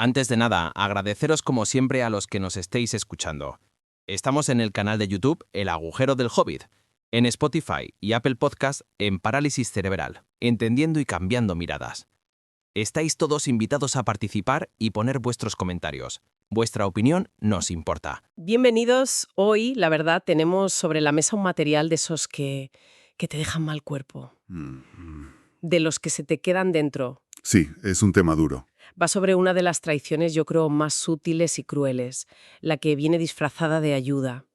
Antes de nada, agradeceros como siempre a los que nos estéis escuchando. Estamos en el canal de YouTube El Agujero del Hobbit, en Spotify y Apple Podcast en Parálisis Cerebral, entendiendo y cambiando miradas. Estáis todos invitados a participar y poner vuestros comentarios. Vuestra opinión nos importa. Bienvenidos. Hoy, la verdad, tenemos sobre la mesa un material de esos que te dejan mal cuerpo, de los que se te quedan dentro. Sí, es un tema duro. Va sobre una de las traiciones, yo creo, más sutiles y crueles, la que viene disfrazada de ayuda.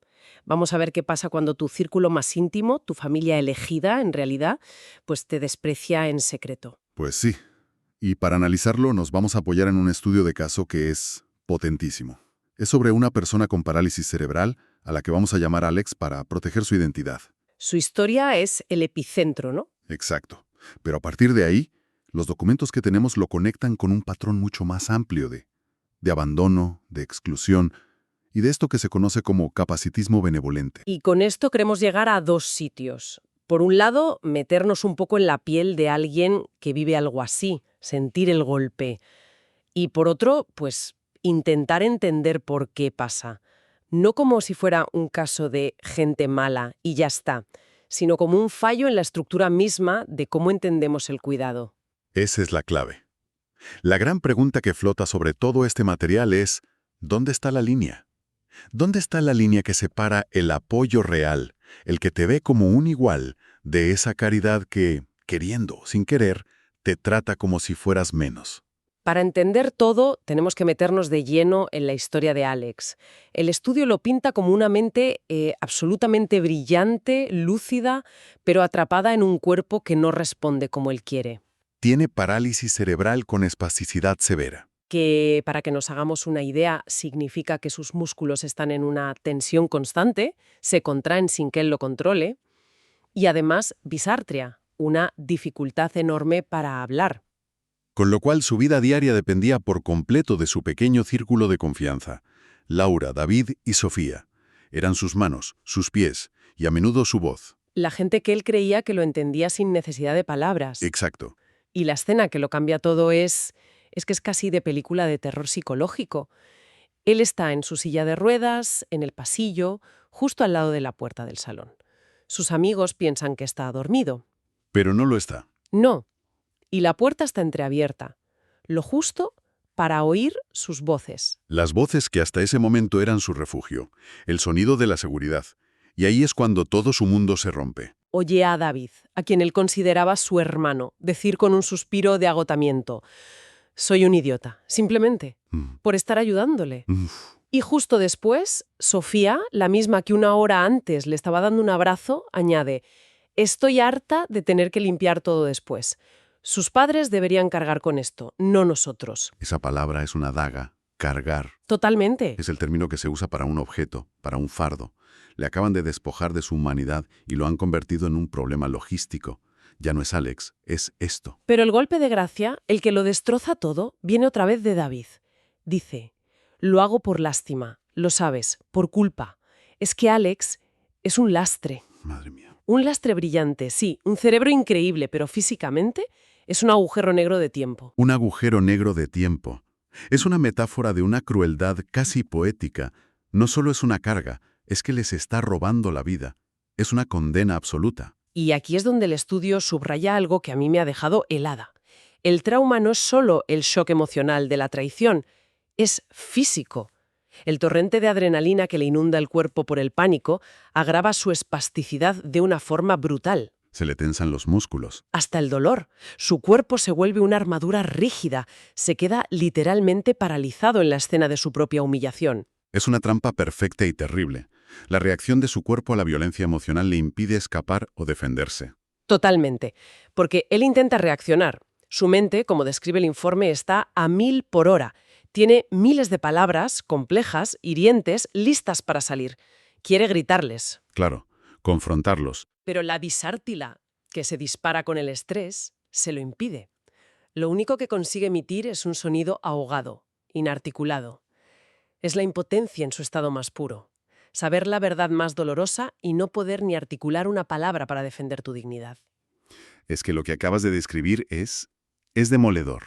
Vamos a ver qué pasa cuando tu círculo más íntimo, tu familia elegida, en realidad, pues te desprecia en secreto. Pues sí. Y para analizarlo nos vamos a apoyar en un estudio de caso que es potentísimo. Es sobre una persona con parálisis cerebral a la que vamos a llamar Alex para proteger su identidad. Su historia es el epicentro, ¿no? Exacto. Pero a partir de ahí, los documentos que tenemos lo conectan con un patrón mucho más amplio de abandono, de exclusión y de esto que se conoce como capacitismo benevolente. Y con esto queremos llegar a dos sitios. Por un lado, meternos un poco en la piel de alguien que vive algo así, sentir el golpe. Y por otro, pues intentar entender por qué pasa. No como si fuera un caso de gente mala y ya está, sino como un fallo en la estructura misma de cómo entendemos el cuidado. Esa es la clave. La gran pregunta que flota sobre todo este material es, ¿dónde está la línea? ¿Dónde está la línea que separa el apoyo real, el que te ve como un igual, de esa caridad que, queriendo, sin querer, te trata como si fueras menos? Para entender todo, tenemos que meternos de lleno en la historia de Alex. El estudio lo pinta como una mente absolutamente brillante, lúcida, pero atrapada en un cuerpo que no responde como él quiere. Tiene parálisis cerebral con espasticidad severa. Que, para que nos hagamos una idea, significa que sus músculos están en una tensión constante, se contraen sin que él lo controle, y además bisartria, una dificultad enorme para hablar. Con lo cual su vida diaria dependía por completo de su pequeño círculo de confianza. Laura, David y Sofía. Eran sus manos, sus pies y a menudo su voz. La gente que él creía que lo entendía sin necesidad de palabras. Exacto. Y la escena que lo cambia todo es que es casi de película de terror psicológico. Él está en su silla de ruedas, en el pasillo, justo al lado de la puerta del salón. Sus amigos piensan que está dormido. Pero no lo está. No. Y la puerta está entreabierta. Lo justo para oír sus voces. Las voces que hasta ese momento eran su refugio. El sonido de la seguridad. Y ahí es cuando todo su mundo se rompe. Oye a David, a quien él consideraba su hermano, decir con un suspiro de agotamiento: soy un idiota, simplemente, por estar ayudándole. Y justo después, Sofía, la misma que una hora antes le estaba dando un abrazo, añade: estoy harta de tener que limpiar todo después. Sus padres deberían cargar con esto, no nosotros. Esa palabra es una daga. Cargar. Totalmente. Es el término que se usa para un objeto, para un fardo. Le acaban de despojar de su humanidad y lo han convertido en un problema logístico. Ya no es Alex, es esto. Pero el golpe de gracia, el que lo destroza todo, viene otra vez de David. Dice: lo hago por lástima, lo sabes, por culpa. Es que Alex es un lastre. Madre mía. Un lastre brillante, sí, un cerebro increíble, pero físicamente es un agujero negro de tiempo. Un agujero negro de tiempo. Es una metáfora de una crueldad casi poética. No solo es una carga, es que les está robando la vida. Es una condena absoluta. Y aquí es donde el estudio subraya algo que a mí me ha dejado helada. El trauma no es solo el shock emocional de la traición, es físico. El torrente de adrenalina que le inunda el cuerpo por el pánico agrava su espasticidad de una forma brutal. Se le tensan los músculos. Hasta el dolor. Su cuerpo se vuelve una armadura rígida, se queda literalmente paralizado en la escena de su propia humillación. Es una trampa perfecta y terrible. La reacción de su cuerpo a la violencia emocional le impide escapar o defenderse. Totalmente. Porque él intenta reaccionar. Su mente, como describe el informe, está a 1000 por hora. Tiene miles de palabras complejas, hirientes, listas para salir. Quiere gritarles. Claro, confrontarlos. Pero la bisártila, que se dispara con el estrés, se lo impide. Lo único que consigue emitir es un sonido ahogado, inarticulado. Es la impotencia en su estado más puro. Saber la verdad más dolorosa y no poder ni articular una palabra para defender tu dignidad. Es que lo que acabas de describir es demoledor.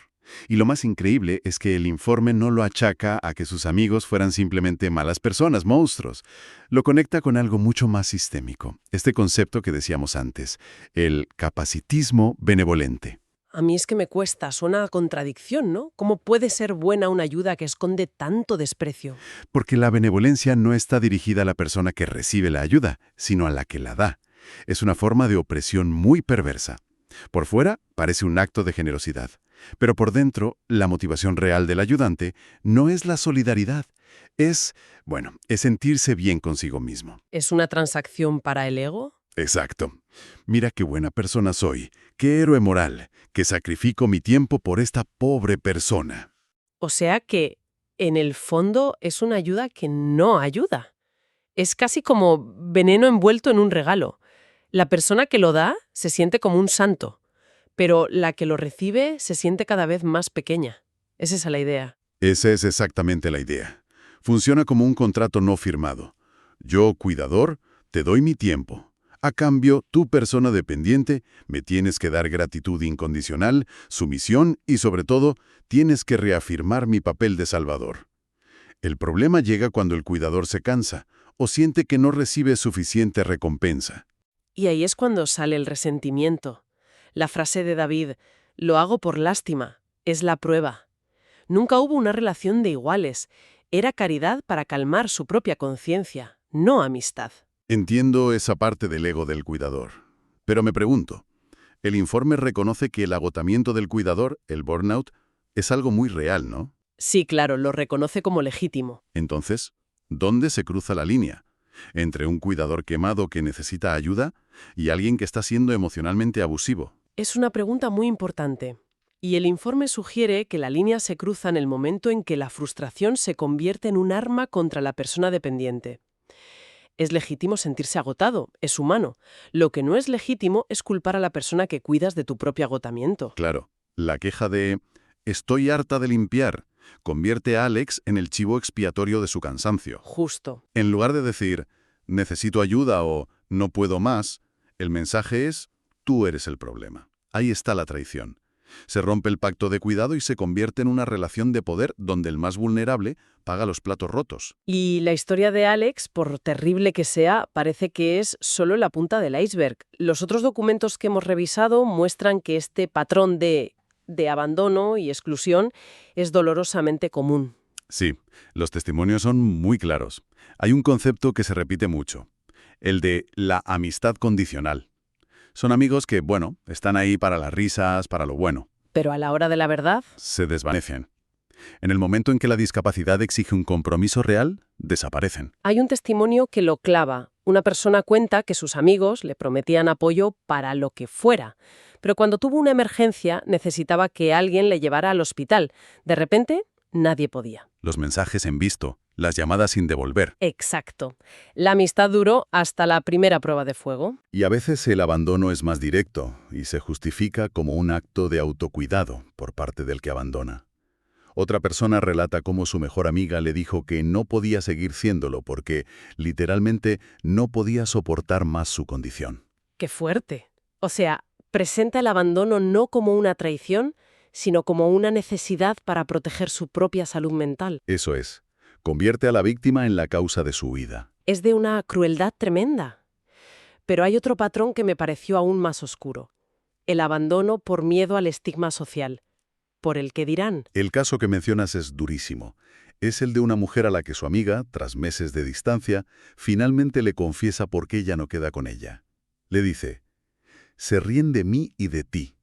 Y lo más increíble es que el informe no lo achaca a que sus amigos fueran simplemente malas personas, monstruos. Lo conecta con algo mucho más sistémico, este concepto que decíamos antes, el capacitismo benevolente. A mí es que me cuesta, suena a contradicción, ¿no? ¿Cómo puede ser buena una ayuda que esconde tanto desprecio? Porque la benevolencia no está dirigida a la persona que recibe la ayuda, sino a la que la da. Es una forma de opresión muy perversa. Por fuera parece un acto de generosidad, pero por dentro la motivación real del ayudante no es la solidaridad, es sentirse bien consigo mismo. ¿Es una transacción para el ego? Exacto. Mira qué buena persona soy, qué héroe moral, que sacrifico mi tiempo por esta pobre persona. O sea que, en el fondo, es una ayuda que no ayuda. Es casi como veneno envuelto en un regalo. La persona que lo da se siente como un santo, pero la que lo recibe se siente cada vez más pequeña. Es esa la idea. Esa es exactamente la idea. Funciona como un contrato no firmado. Yo, cuidador, te doy mi tiempo. A cambio, tú, persona dependiente, me tienes que dar gratitud incondicional, sumisión y, sobre todo, tienes que reafirmar mi papel de salvador. El problema llega cuando el cuidador se cansa o siente que no recibe suficiente recompensa. Y ahí es cuando sale el resentimiento. La frase de David, lo hago por lástima, es la prueba. Nunca hubo una relación de iguales. Era caridad para calmar su propia conciencia, no amistad. Entiendo esa parte del ego del cuidador. Pero me pregunto, el informe reconoce que el agotamiento del cuidador, el burnout, es algo muy real, ¿no? Sí, claro, lo reconoce como legítimo. Entonces, ¿dónde se cruza la línea? Entre un cuidador quemado que necesita ayuda y alguien que está siendo emocionalmente abusivo. Es una pregunta muy importante. Y el informe sugiere que la línea se cruza en el momento en que la frustración se convierte en un arma contra la persona dependiente. Es legítimo sentirse agotado, es humano. Lo que no es legítimo es culpar a la persona que cuidas de tu propio agotamiento. Claro, la queja de «estoy harta de limpiar» convierte a Alex en el chivo expiatorio de su cansancio. Justo. En lugar de decir «necesito ayuda» o «no puedo más», el mensaje es «tú eres el problema». Ahí está la traición. Se rompe el pacto de cuidado y se convierte en una relación de poder donde el más vulnerable paga los platos rotos. Y la historia de Alex, por terrible que sea, parece que es solo la punta del iceberg. Los otros documentos que hemos revisado muestran que este patrón de abandono y exclusión es dolorosamente común. Sí, los testimonios son muy claros. Hay un concepto que se repite mucho, el de la amistad condicional. Son amigos que, están ahí para las risas, para lo bueno. Pero a la hora de la verdad, Se desvanecen. En el momento en que la discapacidad exige un compromiso real, desaparecen. hay un testimonio que lo clava. Una persona cuenta que sus amigos le prometían apoyo para lo que fuera, pero cuando tuvo una emergencia necesitaba que alguien le llevara al hospital. De repente, nadie podía. Los mensajes en visto, las llamadas sin devolver. Exacto. La amistad duró hasta la primera prueba de fuego. Y a veces el abandono es más directo y se justifica como un acto de autocuidado por parte del que abandona. Otra persona relata cómo su mejor amiga le dijo que no podía seguir siéndolo porque, literalmente, no podía soportar más su condición. ¡Qué fuerte! O sea, presenta el abandono no como una traición, sino como una necesidad para proteger su propia salud mental. Eso es. Convierte a la víctima en la causa de su huida. Es de una crueldad tremenda. Pero hay otro patrón que me pareció aún más oscuro. El abandono por miedo al estigma social. Por el que dirán. El caso que mencionas es durísimo. Es el de una mujer a la que su amiga, tras meses de distancia, finalmente le confiesa por qué ya no queda con ella. Le dice, «Se ríen de mí y de ti.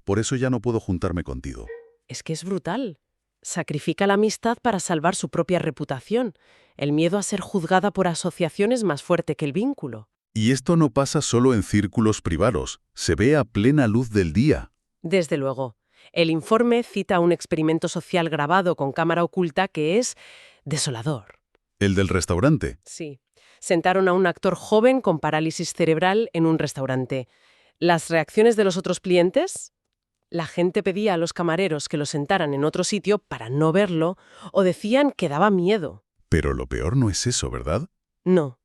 Por eso ya no puedo juntarme contigo». Es que es brutal. Sacrifica la amistad para salvar su propia reputación. El miedo a ser juzgada por asociación es más fuerte que el vínculo. Y esto no pasa solo en círculos privados. Se ve a plena luz del día. Desde luego. El informe cita un experimento social grabado con cámara oculta que es desolador. ¿El del restaurante? Sí. Sentaron a un actor joven con parálisis cerebral en un restaurante. Las reacciones de los otros clientes. La gente pedía a los camareros que lo sentaran en otro sitio para no verlo o decían que daba miedo. Pero lo peor no es eso, ¿verdad? No.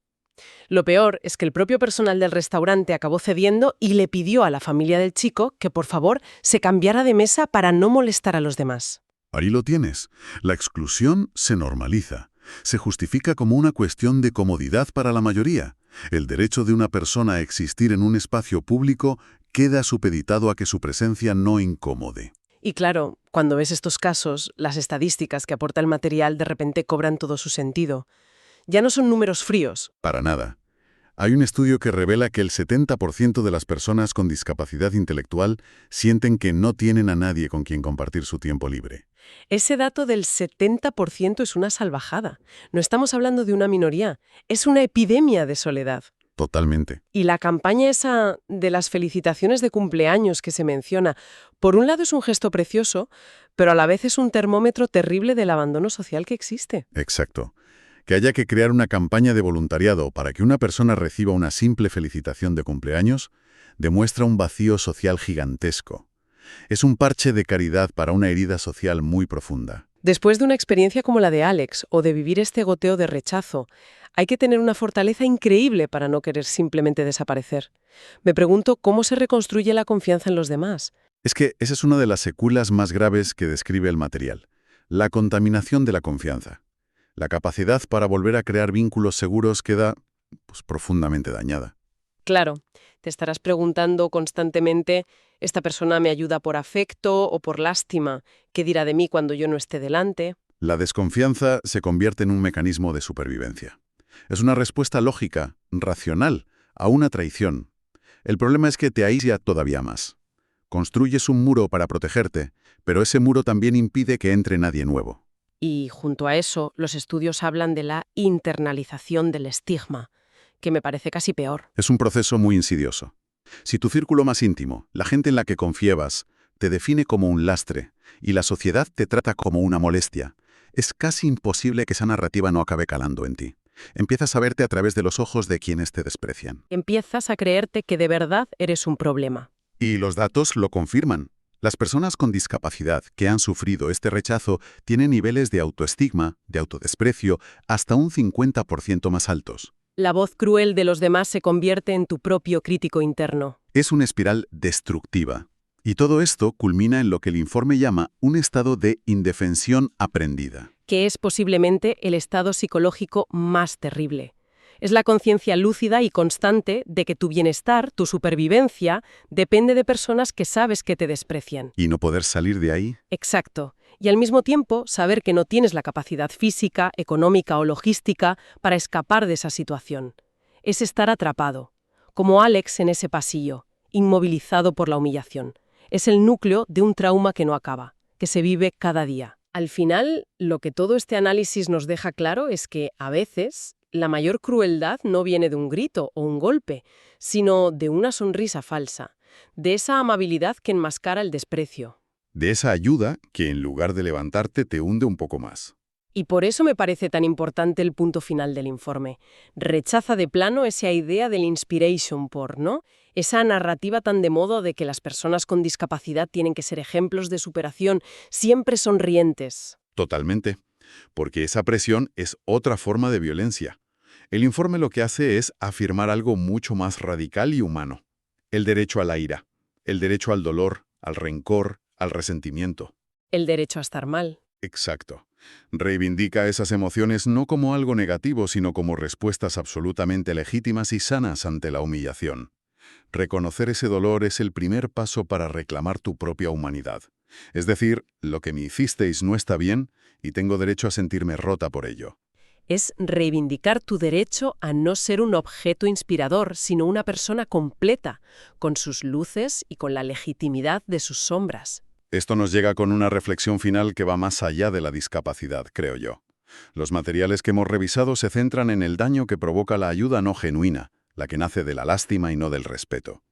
Lo peor es que el propio personal del restaurante acabó cediendo y le pidió a la familia del chico que por favor se cambiara de mesa para no molestar a los demás. Ahí lo tienes. La exclusión se normaliza. Se justifica como una cuestión de comodidad para la mayoría. El derecho de una persona a existir en un espacio público queda supeditado a que su presencia no incomode. Y claro, cuando ves estos casos, las estadísticas que aporta el material de repente cobran todo su sentido. Ya no son números fríos. Para nada. Hay un estudio que revela que el 70% de las personas con discapacidad intelectual sienten que no tienen a nadie con quien compartir su tiempo libre. Ese dato del 70% es una salvajada. No estamos hablando de una minoría, es una epidemia de soledad. Totalmente. Y la campaña esa de las felicitaciones de cumpleaños que se menciona, por un lado es un gesto precioso, pero a la vez es un termómetro terrible del abandono social que existe. Exacto. Que haya que crear una campaña de voluntariado para que una persona reciba una simple felicitación de cumpleaños demuestra un vacío social gigantesco. Es un parche de caridad para una herida social muy profunda. Después de una experiencia como la de Alex o de vivir este goteo de rechazo, hay que tener una fortaleza increíble para no querer simplemente desaparecer. Me pregunto cómo se reconstruye la confianza en los demás. Es que esa es una de las secuelas más graves que describe el material. La contaminación de la confianza. La capacidad para volver a crear vínculos seguros queda profundamente dañada. Claro, te estarás preguntando constantemente, ¿esta persona me ayuda por afecto o por lástima? ¿Qué dirá de mí cuando yo no esté delante? La desconfianza se convierte en un mecanismo de supervivencia. Es una respuesta lógica, racional, a una traición. El problema es que te aísla todavía más. Construyes un muro para protegerte, pero ese muro también impide que entre nadie nuevo. Y junto a eso, los estudios hablan de la internalización del estigma, que me parece casi peor. Es un proceso muy insidioso. Si tu círculo más íntimo, la gente en la que confías, te define como un lastre y la sociedad te trata como una molestia, es casi imposible que esa narrativa no acabe calando en ti. Empiezas a verte a través de los ojos de quienes te desprecian. Empiezas a creerte que de verdad eres un problema. Y los datos lo confirman. Las personas con discapacidad que han sufrido este rechazo tienen niveles de autoestigma, de autodesprecio, hasta un 50% más altos. La voz cruel de los demás se convierte en tu propio crítico interno. Es una espiral destructiva. Y todo esto culmina en lo que el informe llama un estado de indefensión aprendida. Que es posiblemente el estado psicológico más terrible. Es la conciencia lúcida y constante de que tu bienestar, tu supervivencia, depende de personas que sabes que te desprecian. ¿Y no poder salir de ahí? Exacto. Y al mismo tiempo, saber que no tienes la capacidad física, económica o logística para escapar de esa situación. Es estar atrapado, como Alex en ese pasillo, inmovilizado por la humillación. Es el núcleo de un trauma que no acaba, que se vive cada día. Al final, lo que todo este análisis nos deja claro es que, a veces, la mayor crueldad no viene de un grito o un golpe, sino de una sonrisa falsa, de esa amabilidad que enmascara el desprecio. De esa ayuda que en lugar de levantarte te hunde un poco más. Y por eso me parece tan importante el punto final del informe. Rechaza de plano esa idea del inspiration porn, ¿no? Esa narrativa tan de moda de que las personas con discapacidad tienen que ser ejemplos de superación, siempre sonrientes. Totalmente. Porque esa presión es otra forma de violencia. El informe lo que hace es afirmar algo mucho más radical y humano. El derecho a la ira, el derecho al dolor, al rencor, al resentimiento. El derecho a estar mal. Exacto. Reivindica esas emociones no como algo negativo, sino como respuestas absolutamente legítimas y sanas ante la humillación. Reconocer ese dolor es el primer paso para reclamar tu propia humanidad. Es decir, lo que me hicisteis no está bien y tengo derecho a sentirme rota por ello. Es reivindicar tu derecho a no ser un objeto inspirador, sino una persona completa, con sus luces y con la legitimidad de sus sombras. Esto nos llega con una reflexión final que va más allá de la discapacidad, creo yo. Los materiales que hemos revisado se centran en el daño que provoca la ayuda no genuina, la que nace de la lástima y no del respeto.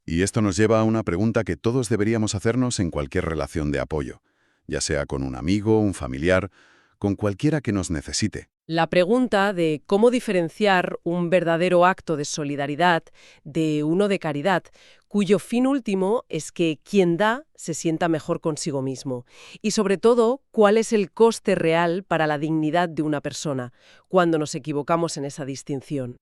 Y esto nos lleva a una pregunta que todos deberíamos hacernos en cualquier relación de apoyo, ya sea con un amigo, un familiar, con cualquiera que nos necesite. La pregunta de cómo diferenciar un verdadero acto de solidaridad de uno de caridad, cuyo fin último es que quien da se sienta mejor consigo mismo. Y sobre todo, cuál es el coste real para la dignidad de una persona cuando nos equivocamos en esa distinción.